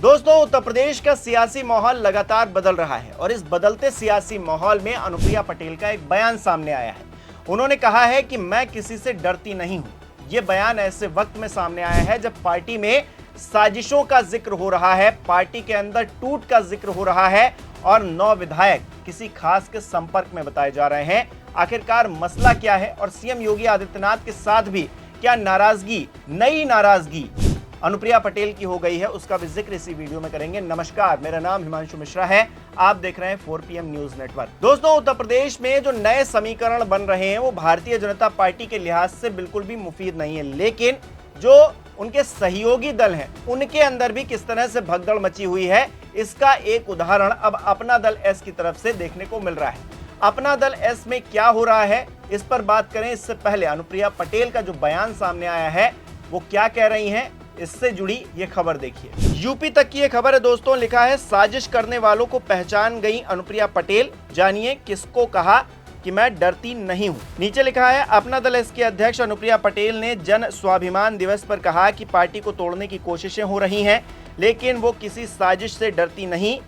दोस्तों, उत्तर प्रदेश का सियासी माहौल लगातार बदल रहा है और इस बदलते सियासी माहौल में अनुप्रिया पटेल का एक बयान सामने आया है। उन्होंने कहा है कि मैं किसी से डरती नहीं हूं। यह बयान ऐसे वक्त में सामने आया है जब पार्टी में साजिशों का जिक्र हो रहा है, पार्टी के अंदर टूट का जिक्र हो रहा है और 9 विधायक किसी खास के संपर्क में बताए जा रहे हैं। आखिरकार मसला क्या है और सीएम योगी आदित्यनाथ के साथ भी क्या नाराजगी, नई नाराजगी अनुप्रिया पटेल की हो गई है, उसका भी जिक्र इसी वीडियो में करेंगे। नमस्कार, मेरा नाम हिमांशु मिश्रा है, आप देख रहे हैं 4PM न्यूज नेटवर्क। दोस्तों, उत्तर प्रदेश में जो नए समीकरण बन रहे हैं वो भारतीय जनता पार्टी के लिहाज से बिल्कुल भी मुफीद नहीं है, लेकिन जो उनके सहयोगी दल हैं उनके अंदर भी किस तरह से भगदड़ मची हुई है, इसका एक उदाहरण अब अपना दल एस की तरफ से देखने को मिल रहा है। अपना दल एस में क्या हो रहा है, इस पर बात करें इससे पहले अनुप्रिया पटेल का जो बयान सामने आया है वो क्या कह रही हैं, इससे जुड़ी ये खबर देखिए। यूपी तक की ये खबर है दोस्तों, लिखा है साजिश करने वालों को पहचान गई अनुप्रिया पटेल, जानिए किसको कहा कि मैं डरती नहीं हूं। नीचे लिखा है अपना दल एस के अध्यक्ष अनुप्रिया पटेल ने जन स्वाभिमान दिवस पर कहा कि पार्टी को तोड़ने की कोशिशें हो रही हैं, लेकिन वो किसी साजिश से डरती नहीं,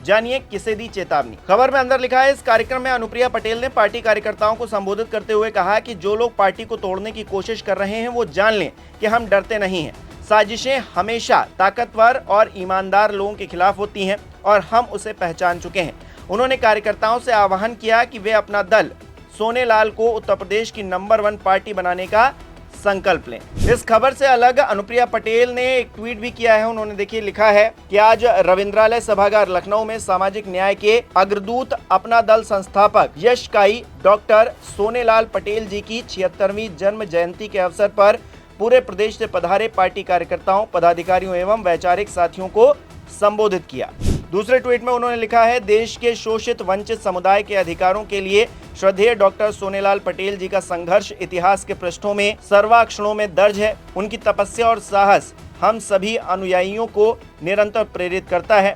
जानिए किसे दी चेतावनी। खबर में अंदर लिखा है इस कार्यक्रम में अनुप्रिया पटेल ने पार्टी कार्यकर्ताओं को संबोधित करते हुए कहा कि जो लोग पार्टी को तोड़ने की कोशिश कर रहे हैं वो जान लें कि हम डरते नहीं हैं। साजिशें हमेशा ताकतवर और ईमानदार लोगों के खिलाफ होती हैं और हम उसे पहचान चुके हैं। उन्होंने कार्यकर्ताओं से आह्वान किया कि वे अपना दल सोनेलाल को उत्तर प्रदेश की नंबर 1 पार्टी बनाने का संकल्प लें। इस खबर से अलग अनुप्रिया पटेल ने एक ट्वीट भी किया है। उन्होंने देखिए लिखा है कि आज रविंद्रालय सभागार लखनऊ में सामाजिक न्याय के अग्रदूत अपना दल संस्थापक यशकाई डॉक्टर सोनेलाल पटेल जी की 76वीं जन्म जयंती के अवसर पर पूरे प्रदेश से पधारे पार्टी कार्यकर्ताओं, पदाधिकारियों एवं वैचारिक साथियों को संबोधित किया। दूसरे ट्वीट में उन्होंने लिखा है देश के शोषित वंचित समुदाय के अधिकारों के लिए श्रद्धेय डॉक्टर सोनेलाल पटेल जी का संघर्ष इतिहास के पृष्ठों में सर्वाक्षरों में दर्ज है। उनकी तपस्या और साहस हम सभी अनुयायियों को निरंतर प्रेरित करता है।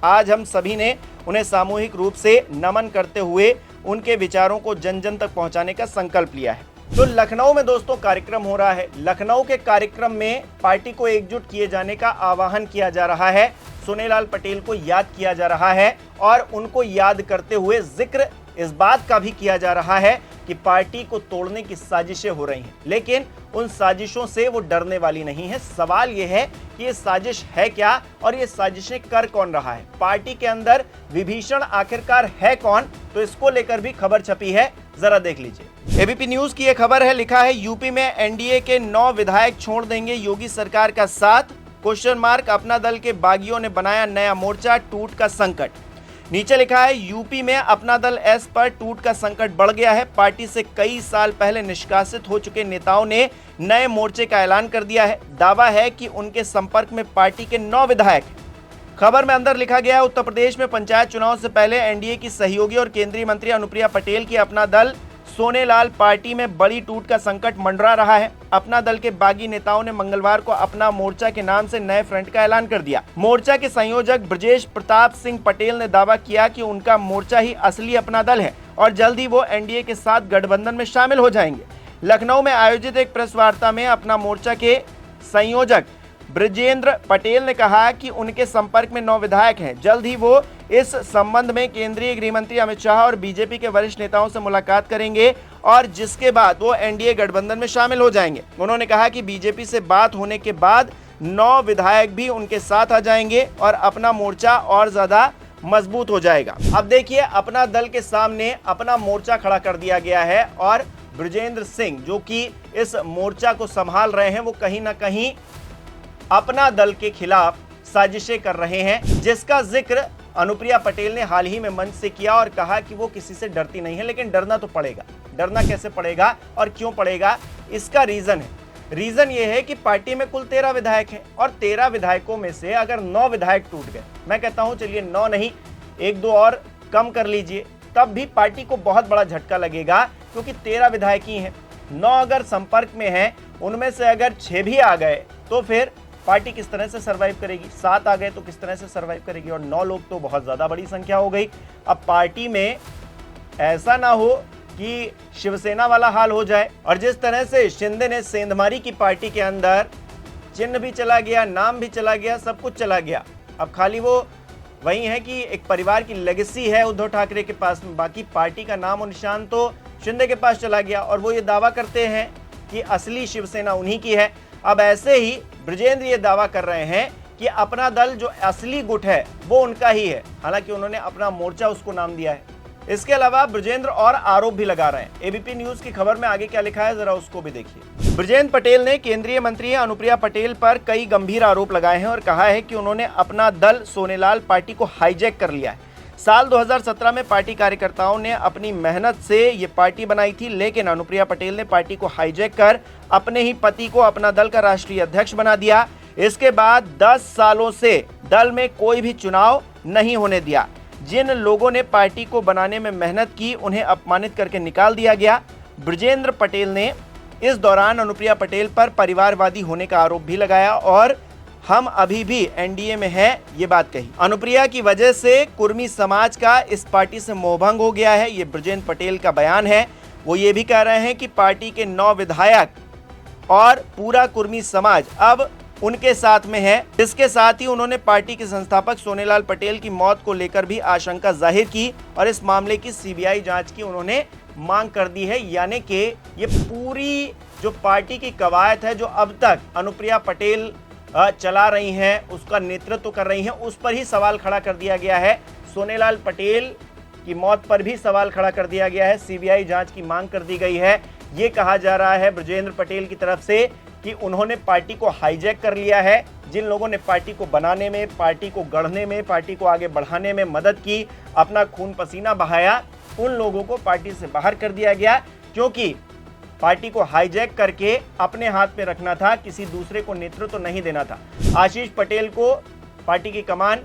आज हम सभी ने उन्हें सामूहिक रूप से नमन करते हुए उनके विचारों को जन जन तक पहुंचाने का संकल्प लिया है। तो लखनऊ में दोस्तों कार्यक्रम हो रहा है। लखनऊ के कार्यक्रम में पार्टी को एकजुट किए जाने का आह्वान किया जा रहा है, सोनेलाल पटेल को याद किया जा रहा है और उनको याद करते हुए जिक्र इस बात का भी किया जा रहा है कि पार्टी को तोड़ने की साजिशें हो रही हैं, लेकिन उन साजिशों से वो डरने वाली नहीं है। सवाल ये है कि ये साजिश है क्या और ये साजिशें कर कौन रहा है, पार्टी के अंदर विभीषण आखिरकार है कौन, तो इसको लेकर भी खबर छपी है, जरा देख लीजिए। एबीपी न्यूज की यह खबर है, लिखा है यूपी में एनडीए के 9 विधायक छोड़ देंगे योगी सरकार का साथ, क्वेश्चन मार्क। अपना दल के बागियों ने बनाया नया मोर्चा, टूट का संकट। नीचे लिखा है यूपी में अपना दल एस पर टूट का संकट बढ़ गया है। पार्टी से कई साल पहले निष्कासित हो चुके नेताओं ने नए मोर्चे का ऐलान कर दिया है। दावा है कि उनके संपर्क में पार्टी के 9 विधायक हैं। खबर में अंदर लिखा गया है उत्तर प्रदेश में पंचायत चुनाव से पहले एनडीए की सहयोगी और केंद्रीय मंत्री अनुप्रिया पटेल की अपना दल सोनेलाल पार्टी में बड़ी टूट का संकट मंडरा रहा है। अपना दल के बागी नेताओं ने मंगलवार को अपना मोर्चा के नाम से नए फ्रंट का ऐलान कर दिया। मोर्चा के संयोजक ब्रजेश प्रताप सिंह पटेल ने दावा किया कि उनका मोर्चा ही असली अपना दल है और जल्द ही वो एनडीए के साथ गठबंधन में शामिल हो जाएंगे। लखनऊ में आयोजित एक प्रेस वार्ता में अपना मोर्चा के संयोजक ब्रजेंद्र पटेल ने कहा कि उनके संपर्क में 9 विधायक हैं। जल्द ही वो इस संबंध में केंद्रीय गृह मंत्री अमित शाह और बीजेपी के वरिष्ठ नेताओं से मुलाकात करेंगे और जिसके बाद वो एनडीए गठबंधन में शामिल हो जाएंगे। उन्होंने कहा कि बीजेपी से बात होने के बाद 9 विधायक भी उनके साथ आ जाएंगे और अपना मोर्चा और ज्यादा मजबूत हो जाएगा। अब देखिए, अपना दल के सामने अपना मोर्चा खड़ा कर दिया गया है और ब्रजेंद्र सिंह जो कि इस मोर्चा को संभाल रहे हैं वो कहीं ना कहीं अपना दल के खिलाफ साजिशें कर रहे हैं, जिसका जिक्र अनुप्रिया पटेल ने हाल ही में मंच से किया और कहा कि वो किसी से डरती नहीं है, लेकिन डरना तो पड़ेगा। डरना कैसे पड़ेगा और क्यों पड़ेगा, इसका रीजन ये है कि पार्टी में कुल 13 विधायक हैं और 13 विधायकों में से अगर 9 विधायक टूट गए, मैं कहता हूं चलिए 9 नहीं, 1-2 और कम कर लीजिए, तब भी पार्टी को बहुत बड़ा झटका लगेगा, क्योंकि 13 विधायक ही हैं। 9 अगर संपर्क में हैं, उनमें से अगर 6 भी आ गए तो फिर पार्टी किस तरह से सरवाइव करेगी, 7 आ गए तो किस तरह से सरवाइव करेगी, और 9 लोग तो बहुत ज्यादा बड़ी संख्या हो गई। अब पार्टी में ऐसा ना हो कि शिवसेना वाला हाल हो जाए, और जिस तरह से शिंदे ने सेंधमारी की पार्टी के अंदर चिन्ह भी चला गया, नाम भी चला गया, सब कुछ चला गया, अब खाली वो वही है कि एक परिवार की लेगेसी है उद्धव ठाकरे के पास में, बाकी पार्टी का नाम और निशान तो शिंदे के पास चला गया और वो ये दावा करते हैं कि असली शिवसेना उन्हीं की है। अब ऐसे ही बृजेंद्र ये दावा कर रहे हैं कि अपना दल जो असली गुट है वो उनका ही है, हालांकि उन्होंने अपना मोर्चा उसको नाम दिया है। इसके अलावा बृजेंद्र और आरोप भी लगा रहे हैं। एबीपी न्यूज की खबर में आगे क्या लिखा है जरा उसको भी देखिए। बृजेंद्र पटेल ने केंद्रीय मंत्री अनुप्रिया पटेल पर कई गंभीर आरोप लगाए हैं और कहा है कि उन्होंने अपना दल सोनेलाल पार्टी को हाईजैक कर लिया है। साल 2017 में पार्टी कार्यकर्ताओं ने अपनी मेहनत से ये पार्टी बनाई थी, लेकिन अनुप्रिया पटेल ने पार्टी को हाईजैक कर अपने ही पति को अपना दल का राष्ट्रीय अध्यक्ष बना दिया। इसके बाद 10 सालों से दल में कोई भी चुनाव नहीं होने दिया। जिन लोगों ने पार्टी को बनाने में मेहनत की उन्हें अपमानित करके निकाल दिया गया। बृजेंद्र पटेल ने इस दौरान अनुप्रिया पटेल पर परिवारवादी होने का आरोप भी लगाया और हम अभी भी एनडीए में हैं ये बात कही। अनुप्रिया की वजह से कुर्मी समाज का इस पार्टी से मोहभंग हो गया है, ये बृजेंद्र पटेल का बयान है। वो ये भी कह रहे हैं कि पार्टी के 9 विधायक और पूरा कुर्मी समाज अब उनके साथ में है। इसके साथ ही उन्होंने पार्टी के संस्थापक सोनेलाल पटेल की मौत को लेकर भी आशंका जाहिर की और इस मामले की सीबीआई जांच की उन्होंने मांग कर दी है। यानी कि ये पूरी जो पार्टी की कवायद है जो अब तक अनुप्रिया पटेल चला रही हैं, उसका नेतृत्व कर रही हैं, उस पर ही सवाल खड़ा कर दिया गया है। सोनेलाल पटेल की मौत पर भी सवाल खड़ा कर दिया गया है। सीबीआई जांच की मांग कर दी गई है। ये कहा जा रहा है बृजेंद्र पटेल की तरफ से कि उन्होंने पार्टी को हाईजैक कर लिया है। जिन लोगों ने पार्टी को बनाने में, पार्टी को गढ़ने में, पार्टी को आगे बढ़ाने में मदद की, अपना खून पसीना बहाया, उन लोगों को पार्टी से बाहर कर दिया गया, क्योंकि पार्टी को हाईजैक करके अपने हाथ में रखना था, किसी दूसरे को नेतृत्व तो नहीं देना था। आशीष पटेल को पार्टी की कमान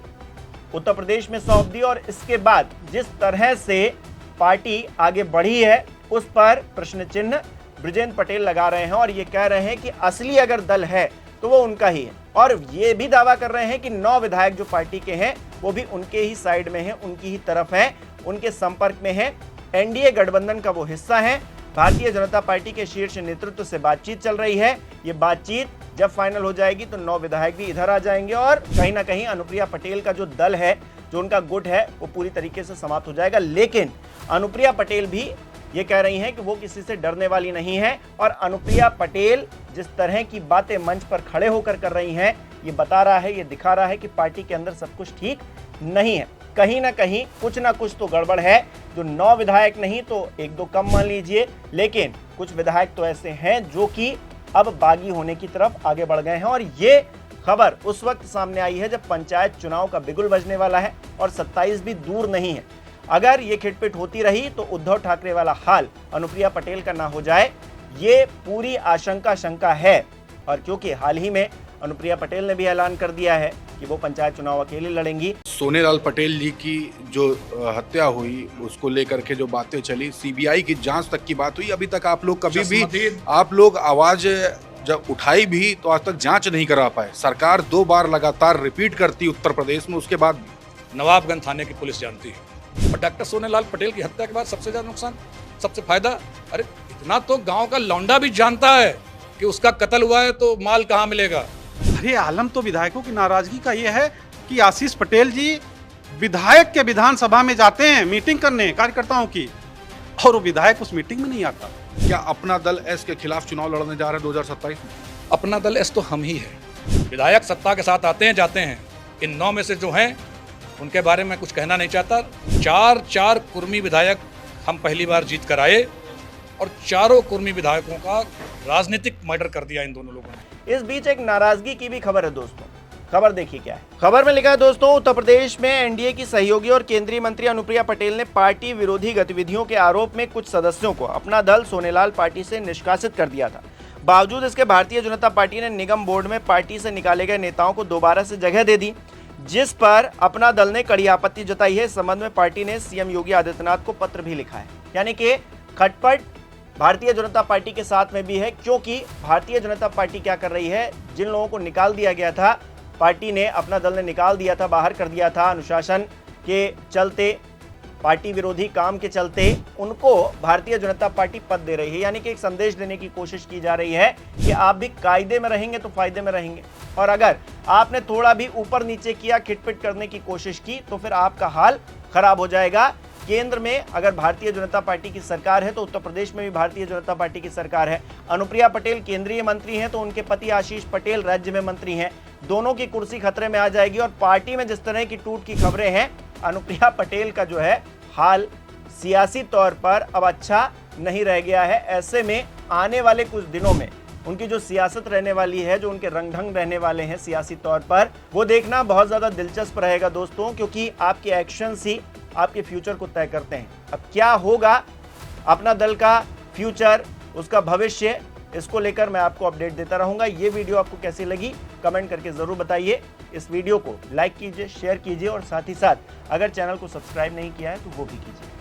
उत्तर प्रदेश में सौंप दी और इसके बाद जिस तरह से पार्टी आगे बढ़ी है उस पर प्रश्न चिन्ह बृजेंद्र पटेल लगा रहे हैं और ये कह रहे हैं कि असली अगर दल है तो वो उनका ही है। और ये भी दावा कर रहे हैं कि 9 विधायक जो पार्टी के हैं वो भी उनके ही साइड में हैं, उनकी ही तरफ हैं, उनके संपर्क में हैं, एनडीए गठबंधन का वो हिस्सा है। भारतीय जनता पार्टी के शीर्ष नेतृत्व से बातचीत चल रही है। ये बातचीत जब फाइनल हो जाएगी तो 9 विधायक भी इधर आ जाएंगे और कहीं ना कहीं अनुप्रिया पटेल का जो दल है, जो उनका गुट है, वो पूरी तरीके से समाप्त हो जाएगा। लेकिन अनुप्रिया पटेल भी ये कह रही हैं कि वो किसी से डरने वाली नहीं है और अनुप्रिया पटेल जिस तरह की बातें मंच पर खड़े होकर कर रही हैं, ये बता रहा है, ये दिखा रहा है कि पार्टी के अंदर सब कुछ ठीक नहीं है। कहीं ना कहीं कुछ ना कुछ तो गड़बड़ है। जो 9 विधायक नहीं तो 1-2 कम मान लीजिए, लेकिन कुछ विधायक तो ऐसे हैं जो कि अब बागी होने की तरफ आगे बढ़ गए हैं। और ये खबर उस वक्त सामने आई है जब पंचायत चुनाव का बिगुल बजने वाला है और 27 भी दूर नहीं है। अगर ये खिटपिट होती रही तो उद्धव ठाकरे वाला हाल अनुप्रिया पटेल का ना हो जाए, ये पूरी आशंका शंका है। और क्योंकि हाल ही में अनुप्रिया पटेल ने भी ऐलान कर दिया है कि वो पंचायत चुनाव अकेले लड़ेंगी। सोनेलाल पटेल जी की जो हत्या हुई उसको लेकर के जो बातें चली, सीबीआई की जांच तक की बात हुई, अभी तक आप लोग कभी भी आप लोग आवाज जब उठाई भी तो आज तक जांच नहीं करा पाए। सरकार 2 बार लगातार रिपीट करती उत्तर प्रदेश में, उसके बाद नवाबगंज थाने की पुलिस जानती है। और डॉक्टर सोनेलाल पटेल की हत्या के बाद सबसे ज्यादा नुकसान, सबसे फायदा, अरे इतना तो गांव का लौंडा भी जानता है कि उसका कत्ल हुआ है तो माल कहाँ मिलेगा। अरे आलम तो विधायकों की नाराजगी का ये है कि आशीष पटेल जी विधायक के विधानसभा में जाते हैं मीटिंग करने कार्यकर्ताओं की, और वो विधायक उस मीटिंग में नहीं आता। क्या अपना दल एस के खिलाफ चुनाव लड़ने जा रहे हैं 2027 में? अपना दल एस तो हम ही है। विधायक सत्ता के साथ आते हैं जाते हैं। इन 9 में से जो हैं उनके बारे में कुछ कहना नहीं चाहता। 4 कुर्मी विधायक हम पहली बार जीत कर आए और चारों कुर्मी विधायकों का राजनीतिक मर्डर कर दिया इन दोनों लोगों ने। इस बीच एक नाराजगी की भी खबर है दोस्तों। खबर देखिए क्या है। खबर में लिखा है दोस्तों, उत्तर प्रदेश में एनडीए की सहयोगी और केंद्रीय मंत्री अनुप्रिया पटेल ने पार्टी विरोधी गतिविधियों के आरोप में कुछ सदस्यों को अपना दल सोनेलाल पार्टी से निष्कासित कर दिया था। बावजूद इसके भारतीय जनता पार्टी ने निगम बोर्ड में पार्टी से निकाले गए नेताओं को दोबारा से जगह दे दी, जिस पर अपना दल ने कड़ी आपत्ति जताई है। इस संबंध में पार्टी ने सीएम योगी आदित्यनाथ को पत्र भी लिखा है। यानी कि खटपट भारतीय जनता पार्टी के साथ में भी है, क्योंकि भारतीय जनता पार्टी क्या कर रही है, जिन लोगों को निकाल दिया गया था, पार्टी ने, अपना दल ने निकाल दिया था, बाहर कर दिया था अनुशासन के चलते, पार्टी विरोधी काम के चलते, उनको भारतीय जनता पार्टी पद दे रही है। यानी कि एक संदेश देने की कोशिश की जा रही है कि आप भी कायदे में रहेंगे तो फायदे में रहेंगे। और अगर आपने थोड़ा भी ऊपर नीचे किया, खिटपिट करने की कोशिश की, तो फिर आपका हाल खराब हो जाएगा। केंद्र में अगर भारतीय जनता पार्टी की सरकार है तो उत्तर प्रदेश में भी भारतीय जनता पार्टी की सरकार है। अनुप्रिया पटेल केंद्रीय मंत्री हैं तो उनके पति आशीष पटेल राज्य में मंत्री हैं। दोनों की कुर्सी खतरे में आ जाएगी और पार्टी में जिस तरह की टूट की खबरें हैं, अनुप्रिया पटेल का जो है हाल सियासी तौर पर अब अच्छा नहीं रह गया है। ऐसे में आने वाले कुछ दिनों में उनकी जो सियासत रहने वाली है, जो उनके रंग ढंग रहने वाले हैं सियासी तौर पर, वो देखना बहुत ज्यादा दिलचस्प रहेगा दोस्तों, क्योंकि आपके एक्शंस ही आपके फ्यूचर को तय करते हैं। अब क्या होगा अपना दल का फ्यूचर, उसका भविष्य, इसको लेकर मैं आपको अपडेट देता रहूंगा। ये वीडियो आपको कैसी लगी कमेंट करके जरूर बताइए। इस वीडियो को लाइक कीजिए, शेयर कीजिए और साथ ही साथ अगर चैनल को सब्सक्राइब नहीं किया है तो वो भी कीजिए।